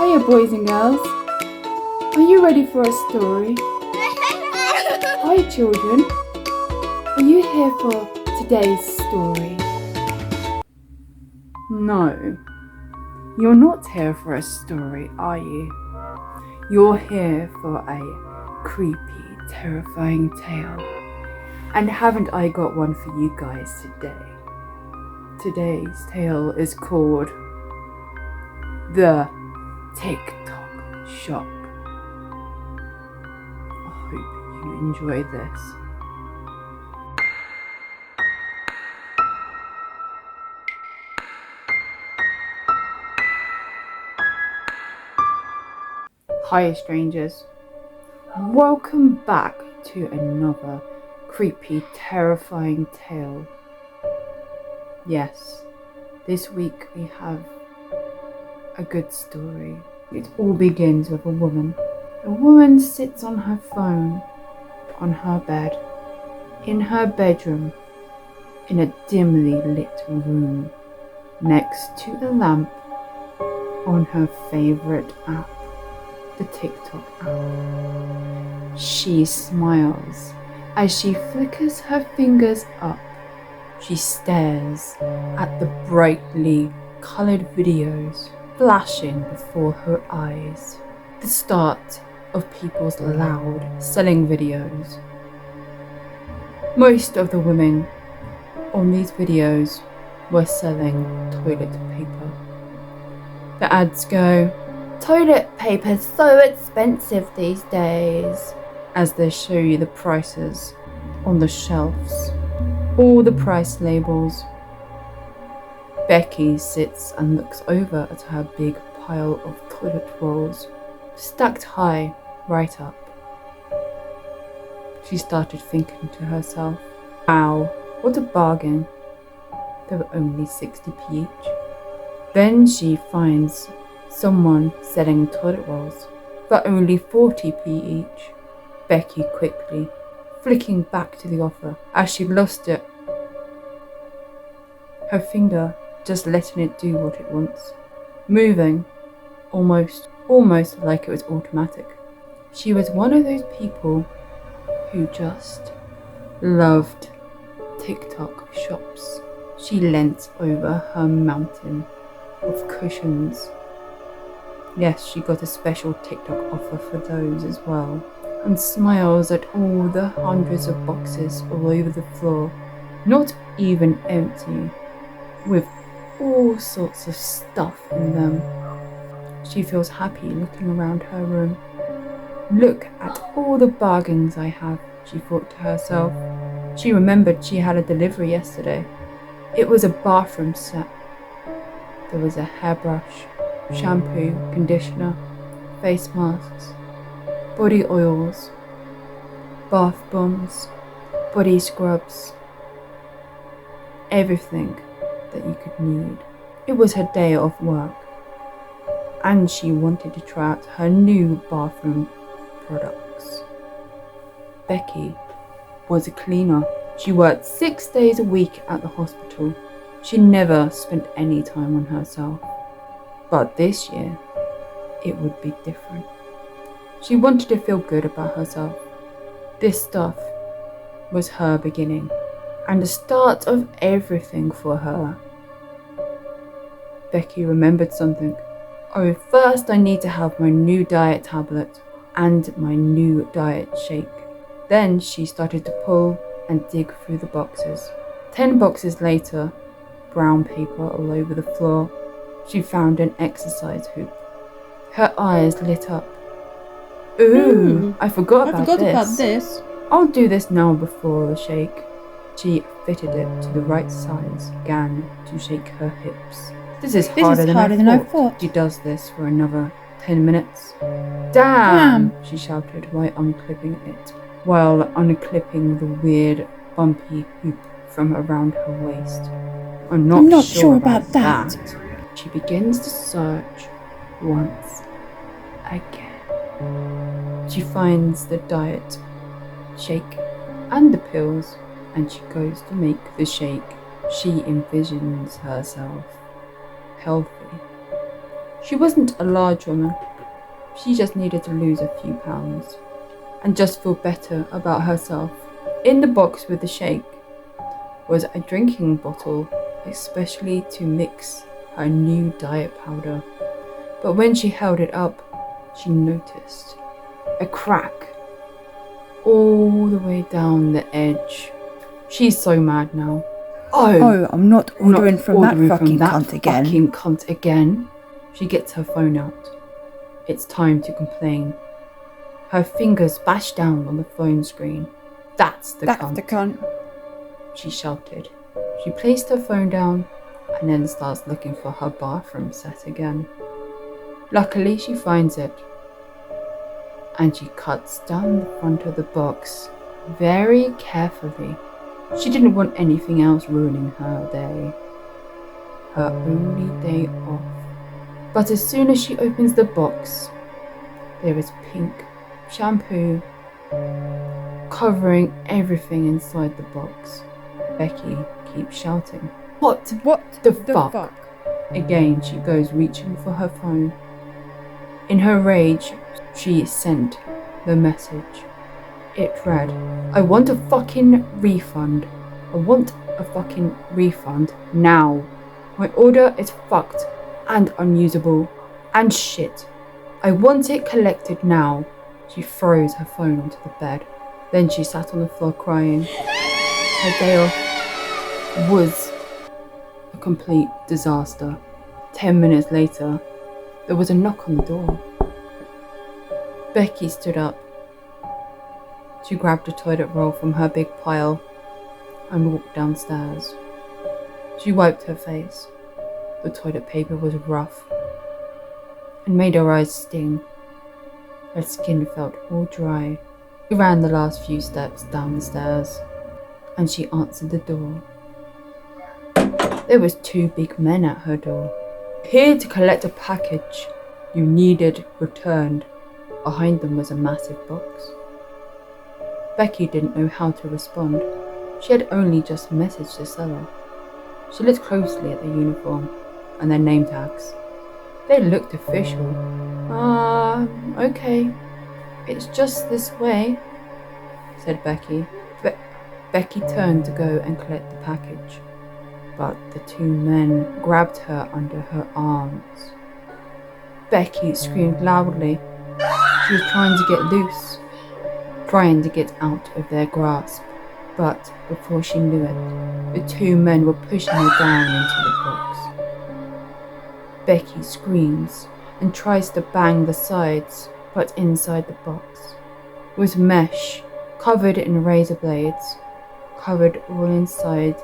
Hiya boys and girls, are you ready for a story? Hi children, are you here for today's story? No, you're not here for a story, are you? You're here for a creepy, terrifying tale. And haven't I got one for you guys today? Today's tale is called The TikTok Shop. I hope you enjoy this. Hi strangers, welcome back to another creepy, terrifying tale. Yes, this week we have a good story. It all begins with a woman. A woman sits on her phone, on her bed, in her bedroom, in a dimly lit room, next to a lamp, on her favorite app, the TikTok app. She smiles as she flickers her fingers up. She stares at the brightly colored videos flashing before her eyes. The start of people's loud selling videos. Most of the women on these videos were selling toilet paper. The ads go, "Toilet paper's so expensive these days," as they show you the prices on the shelves, all the price labels. Becky sits and looks over at her big pile of toilet rolls, stacked high right up. She started thinking to herself, wow, what a bargain. They were only 60p each. Then she finds someone selling toilet rolls for only 40p each. Becky quickly flicking back to the offer as she lost it. Her finger just letting it do what it wants, moving almost like it was automatic. She was one of those people who just loved TikTok shops. She leant over her mountain of cushions. Yes, she got a special TikTok offer for those as well, and smiles at all the hundreds of boxes all over the floor, not even empty, with all sorts of stuff in them. She feels happy looking around her room. Look at all the bargains I have, she thought to herself. She remembered she had a delivery yesterday. It was a bathroom set. There was a hairbrush, shampoo, conditioner, face masks, body oils, bath bombs, body scrubs, everything that you could need. It was her day off work, and she wanted to try out her new bathroom products. Becky was a cleaner. She worked 6 days a week at the hospital. She never spent any time on herself. But this year, it would be different. She wanted to feel good about herself. This stuff was her beginning, and the start of everything for her. Becky remembered something. Oh, first I need to have my new diet tablet and my new diet shake. Then she started to pull and dig through the boxes. 10 boxes later, brown paper all over the floor, she found an exercise hoop. Her eyes lit up. Ooh, I forgot about this. I'll do this now before the shake. She fitted it to the right size, began to shake her hips. This is harder than I thought. She does this for another 10 minutes. Damn! She shouted while unclipping the weird, bumpy hoop from around her waist. I'm not sure about that. She begins to search once again. She finds the diet shake and the pills, and she goes to make the shake. She envisions herself healthy, She wasn't a large woman. She just needed to lose a few pounds and just feel better about herself. In the box with the shake was a drinking bottle, especially to mix her new diet powder. But when she held it up, she noticed a crack all the way down the edge. She's so mad now. Oh, I'm not ordering from that fucking cunt again. She gets her phone out. It's time to complain. Her fingers bash down on the phone screen. That's the cunt, she shouted. She placed her phone down and then starts looking for her bathroom set again. Luckily, she finds it. And she cuts down the front of the box very carefully. She didn't want anything else ruining her day. Her only day off. But as soon as she opens the box, there is pink shampoo covering everything inside the box. Becky keeps shouting, What the fuck? Again, she goes reaching for her phone. In her rage, she sent the message. It read, I want a fucking refund. I want a fucking refund now. My order is fucked and unusable and shit. I want it collected now. She throws her phone onto the bed. Then she sat on the floor crying. Her day off was a complete disaster. 10 minutes later, there was a knock on the door. Becky stood up. She grabbed a toilet roll from her big pile and walked downstairs. She wiped her face. The toilet paper was rough and made her eyes sting. Her skin felt all dry. She ran the last few steps down the stairs and she answered the door. There was 2 big men at her door. Here to collect a package you needed returned. Behind them was a massive box. Becky didn't know how to respond. She had only just messaged the seller. She looked closely at the uniform and their name tags. They looked official. Okay. It's just this way, said Becky. Becky turned to go and collect the package, but the 2 men grabbed her under her arms. Becky screamed loudly. She was trying to get loose, trying to get out of their grasp, but before she knew it, the 2 men were pushing her down into the box. Becky screams and tries to bang the sides, but inside the box was mesh covered in razor blades, covered all inside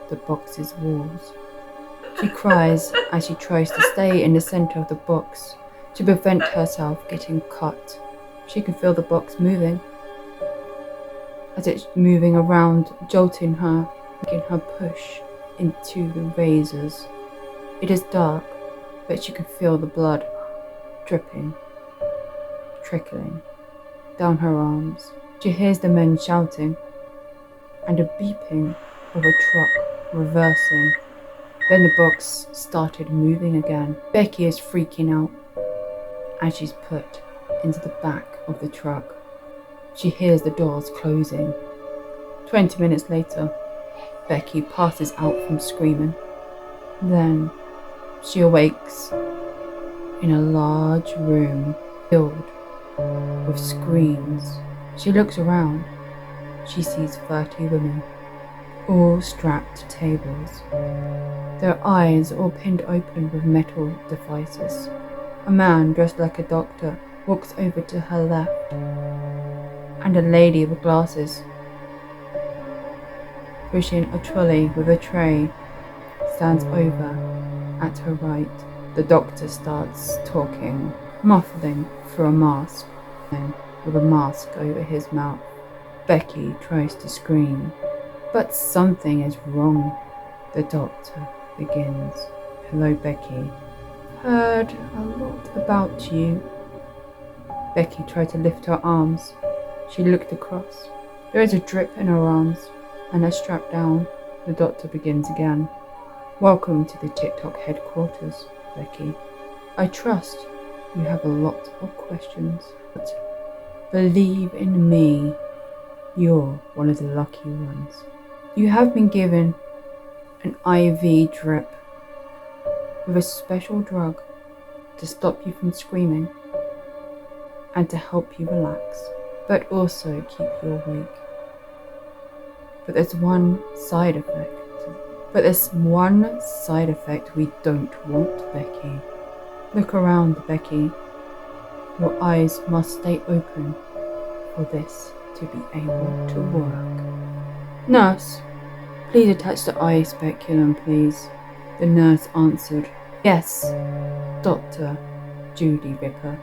the box's walls. She cries as she tries to stay in the center of the box to prevent herself getting cut. She can feel the box moving as it's moving around, jolting her, making her push into the razors. It is dark, but she can feel the blood dripping, trickling down her arms. She hears the men shouting and a beeping of a truck reversing. Then the box started moving again. Becky is freaking out as she's put into the back of the truck. She hears the doors closing. 20 minutes later, Becky passes out from screaming. Then she awakes in a large room filled with screens. She looks around. She sees 30 women, all strapped to tables, their eyes all pinned open with metal devices. A man dressed like a doctor walks over to her left, and a lady with glasses, pushing a trolley with a tray, stands over at her right. The doctor starts talking, muffling through a mask, and with a mask over his mouth. Becky tries to scream, but something is wrong. The doctor begins. Hello, Becky. Heard a lot about you. Becky tried to lift her arms. She looked across. There is a drip in her arms, and they're strapped down. The doctor begins again. Welcome to the TikTok headquarters, Becky. I trust you have a lot of questions, but believe in me, you're one of the lucky ones. You have been given an IV drip with a special drug to stop you from screaming and to help you relax, but also keep you awake. But there's one side effect we don't want, Becky. Look around, Becky. Your eyes must stay open for this to be able to work. Nurse, please attach the eye speculum, please. The nurse answered. Yes, Dr. Judy Ripper.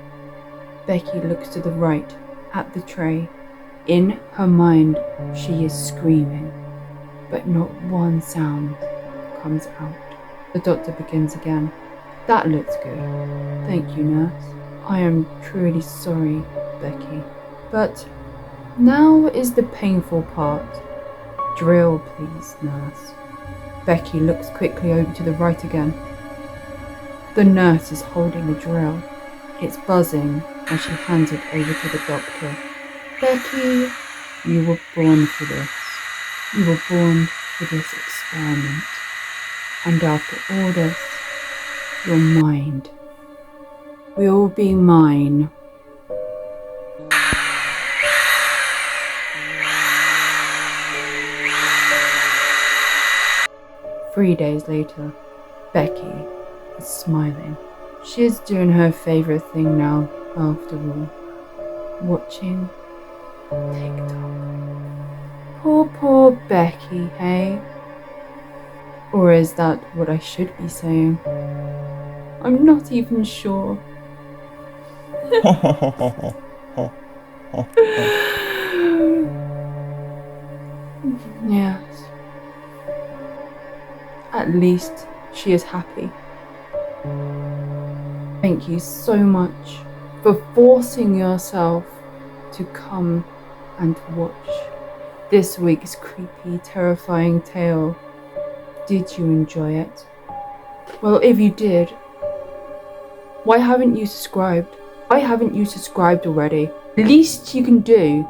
Becky looks to the right at the tray. In her mind, she is screaming, but not one sound comes out. The doctor begins again. That looks good. Thank you, nurse. I am truly sorry, Becky. But now is the painful part. Drill, please, nurse. Becky looks quickly over to the right again. The nurse is holding the drill. It's buzzing as she hands it over to the doctor. Becky, you were born for this. You were born for this experiment. And after all this, your mind will be mine. Three days later, Becky is smiling. She is doing her favourite thing now, after all. Watching TikTok. Poor Becky, hey? Or is that what I should be saying? I'm not even sure. Yes. At least she is happy. Thank you so much for forcing yourself to come and watch this week's creepy, terrifying tale. Did you enjoy it? Well, if you did, why haven't you subscribed? Why haven't you subscribed already? The least you can do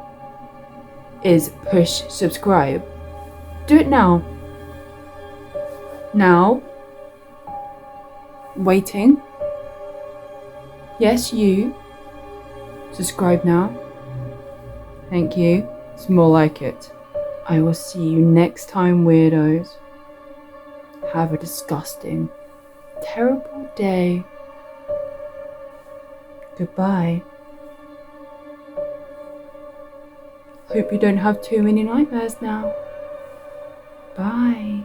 is push subscribe. Do it now. Now. Waiting. Yes, you. Subscribe now. Thank you. It's more like it. I will see you next time, weirdos. Have a disgusting, terrible day. Goodbye. Hope you don't have too many nightmares now. Bye.